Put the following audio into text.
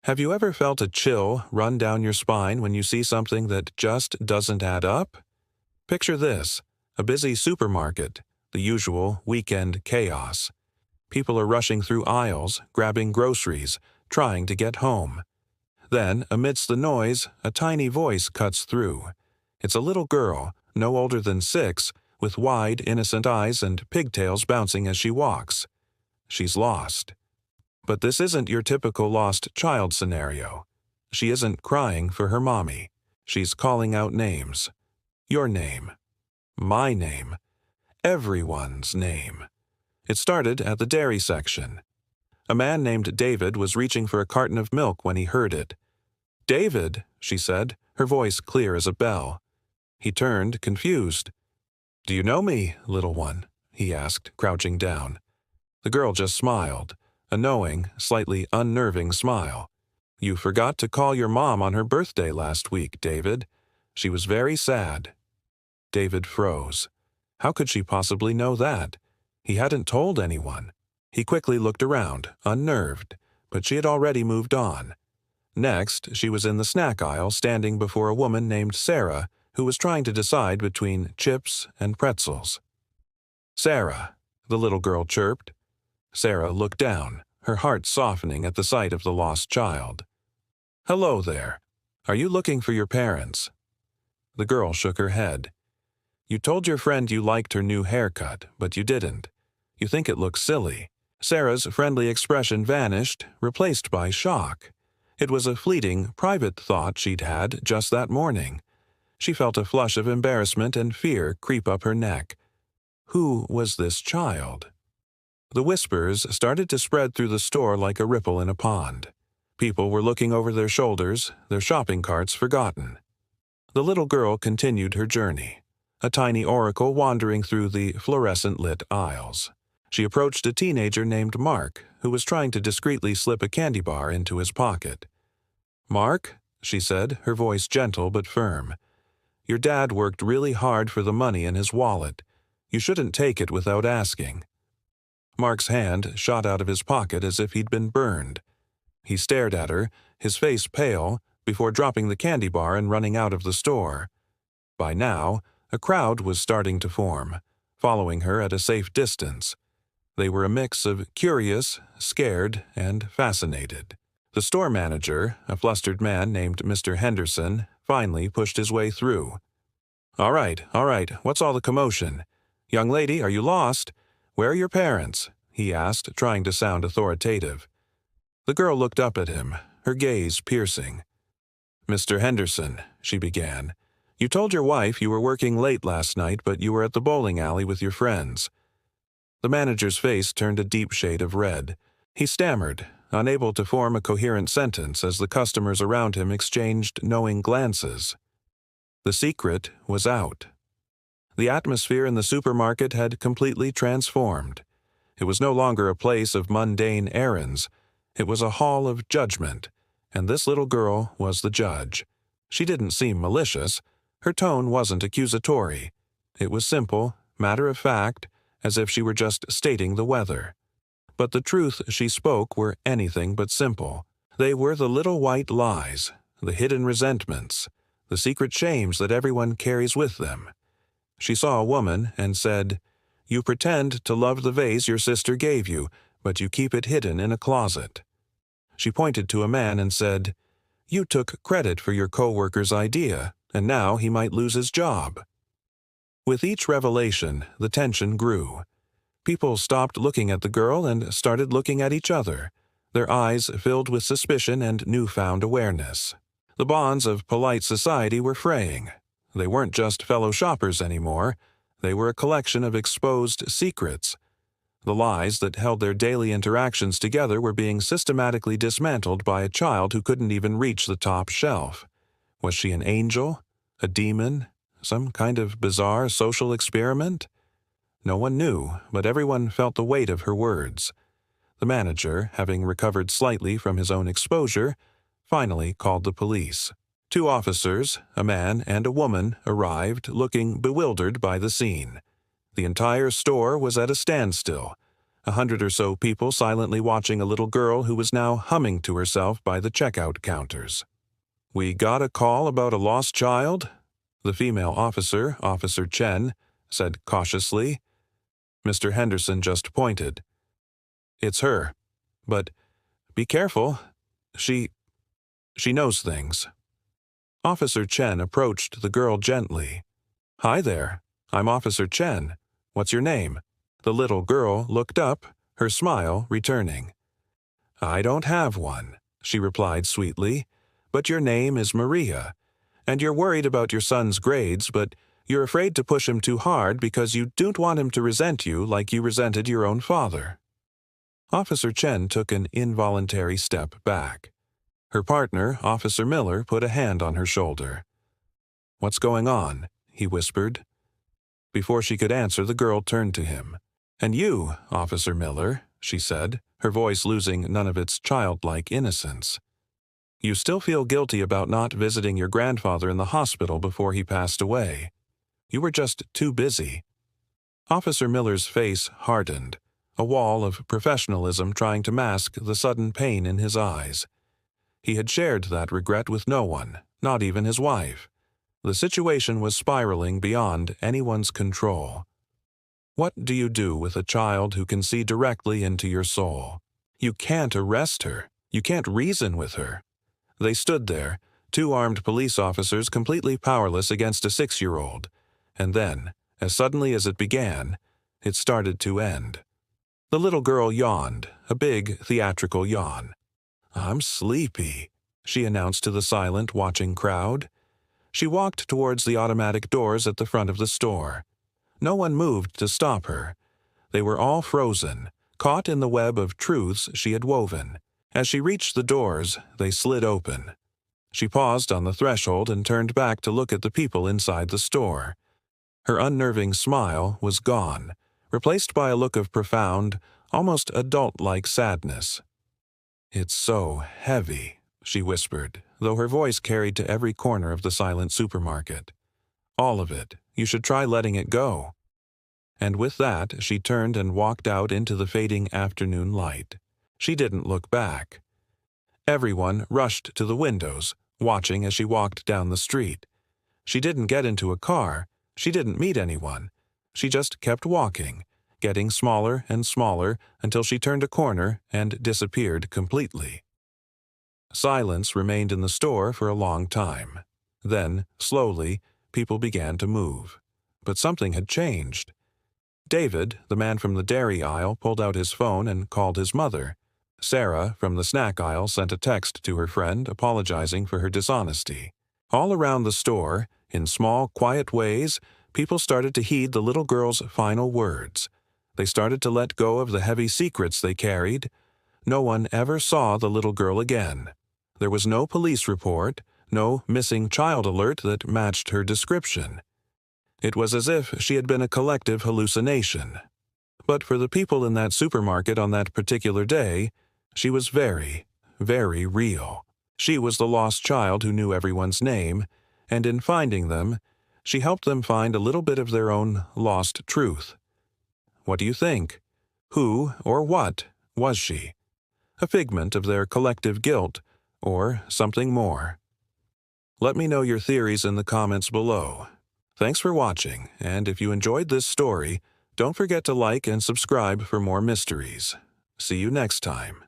Have you ever felt a chill run down your spine when you see something that just doesn't add up? Picture this: a busy supermarket, the usual weekend chaos. People are rushing through aisles, grabbing groceries, trying to get home. Then, amidst the noise, a tiny voice cuts through. It's a little girl, no older than 6, with wide, innocent eyes and pigtails bouncing as she walks. She's lost. But this isn't your typical lost child scenario. She isn't crying for her mommy. She's calling out names. Your name. My name. Everyone's name. It started at the dairy section. A man named David was reaching for a carton of milk when he heard it. "David," she said, her voice clear as a bell. He turned, confused. "Do you know me, little one?" he asked, crouching down. The girl just smiled, a knowing, slightly unnerving smile. "You forgot to call your mom on her birthday last week, David. She was very sad." David froze. How could she possibly know that? He hadn't told anyone. He quickly looked around, unnerved, but she had already moved on. Next, she was in the snack aisle standing before a woman named Sarah, who was trying to decide between chips and pretzels. "Sarah," the little girl chirped. Sarah looked down, her heart softening at the sight of the lost child. "Hello there. Are you looking for your parents?" The girl shook her head. "You told your friend you liked her new haircut, but you didn't. You think it looks silly." Sarah's friendly expression vanished, replaced by shock. It was a fleeting, private thought she'd had just that morning. She felt a flush of embarrassment and fear creep up her neck. Who was this child? The whispers started to spread through the store like a ripple in a pond. People were looking over their shoulders, their shopping carts forgotten. The little girl continued her journey, a tiny oracle wandering through the fluorescent-lit aisles. She approached a teenager named Mark, who was trying to discreetly slip a candy bar into his pocket. "Mark," she said, her voice gentle but firm, "your dad worked really hard for the money in his wallet. You shouldn't take it without asking." Mark's hand shot out of his pocket as if he'd been burned. He stared at her, his face pale, before dropping the candy bar and running out of the store. By now, a crowd was starting to form, following her at a safe distance. They were a mix of curious, scared, and fascinated. The store manager, a flustered man named Mr. Henderson, finally pushed his way through. All right, what's all the commotion? Young lady, are you lost? Where are your parents?" he asked, trying to sound authoritative. The girl looked up at him, her gaze piercing. "Mr. Henderson," she began, "you told your wife you were working late last night, but you were at the bowling alley with your friends." The manager's face turned a deep shade of red. He stammered, unable to form a coherent sentence as the customers around him exchanged knowing glances. The secret was out. The atmosphere in the supermarket had completely transformed. It was no longer a place of mundane errands. It was a hall of judgment, and this little girl was the judge. She didn't seem malicious. Her tone wasn't accusatory. It was simple, matter-of-fact, as if she were just stating the weather. But the truth she spoke were anything but simple. They were the little white lies, the hidden resentments, the secret shames that everyone carries with them. She saw a woman and said, "You pretend to love the vase your sister gave you, but you keep it hidden in a closet." She pointed to a man and said, "You took credit for your co-worker's idea, and now he might lose his job." With each revelation, the tension grew. People stopped looking at the girl and started looking at each other, their eyes filled with suspicion and newfound awareness. The bonds of polite society were fraying. They weren't just fellow shoppers anymore. They were a collection of exposed secrets. The lies that held their daily interactions together were being systematically dismantled by a child who couldn't even reach the top shelf. Was she an angel? A demon? Some kind of bizarre social experiment? No one knew, but everyone felt the weight of her words. The manager, having recovered slightly from his own exposure, finally called the police. 2 officers, a man and a woman, arrived, looking bewildered by the scene. The entire store was at a standstill. 100 or so people silently watching a little girl who was now humming to herself by the checkout counters. "We got a call about a lost child?" The female officer, Officer Chen, said cautiously. Mr. Henderson just pointed. "It's her. But be careful. She knows things." Officer Chen approached the girl gently. "Hi there. I'm Officer Chen. What's your name?" The little girl looked up, her smile returning. "I don't have one," she replied sweetly, "but your name is Maria, and you're worried about your son's grades, but you're afraid to push him too hard because you don't want him to resent you like you resented your own father." Officer Chen took an involuntary step back. Her partner, Officer Miller, put a hand on her shoulder. "What's going on?" he whispered. Before she could answer, the girl turned to him. "And you, Officer Miller," she said, her voice losing none of its childlike innocence. "You still feel guilty about not visiting your grandfather in the hospital before he passed away. You were just too busy." Officer Miller's face hardened, a wall of professionalism trying to mask the sudden pain in his eyes. He had shared that regret with no one, not even his wife. The situation was spiraling beyond anyone's control. What do you do with a child who can see directly into your soul? You can't arrest her. You can't reason with her. They stood there, two armed police officers completely powerless against a 6-year-old. And then, as suddenly as it began, it started to end. The little girl yawned, a big, theatrical yawn. "I'm sleepy," she announced to the silent, watching crowd. She walked towards the automatic doors at the front of the store. No one moved to stop her. They were all frozen, caught in the web of truths she had woven. As she reached the doors, they slid open. She paused on the threshold and turned back to look at the people inside the store. Her unnerving smile was gone, replaced by a look of profound, almost adult-like sadness. "It's so heavy," she whispered, though her voice carried to every corner of the silent supermarket. "All of it. You should try letting it go." And with that, she turned and walked out into the fading afternoon light. She didn't look back. Everyone rushed to the windows, watching as she walked down the street. She didn't get into a car. She didn't meet anyone. She just kept walking, getting smaller and smaller until she turned a corner and disappeared completely. Silence remained in the store for a long time. Then, slowly, people began to move. But something had changed. David, the man from the dairy aisle, pulled out his phone and called his mother. Sarah, from the snack aisle, sent a text to her friend apologizing for her dishonesty. All around the store, in small, quiet ways, people started to heed the little girl's final words. They started to let go of the heavy secrets they carried. No one ever saw the little girl again. There was no police report, no missing child alert that matched her description. It was as if she had been a collective hallucination. But for the people in that supermarket on that particular day, she was very, very real. She was the lost child who knew everyone's name, and in finding them, she helped them find a little bit of their own lost truth. What do you think? Who or what was she? A figment of their collective guilt, or something more? Let me know your theories in the comments below. Thanks for watching, and if you enjoyed this story, don't forget to like and subscribe for more mysteries. See you next time.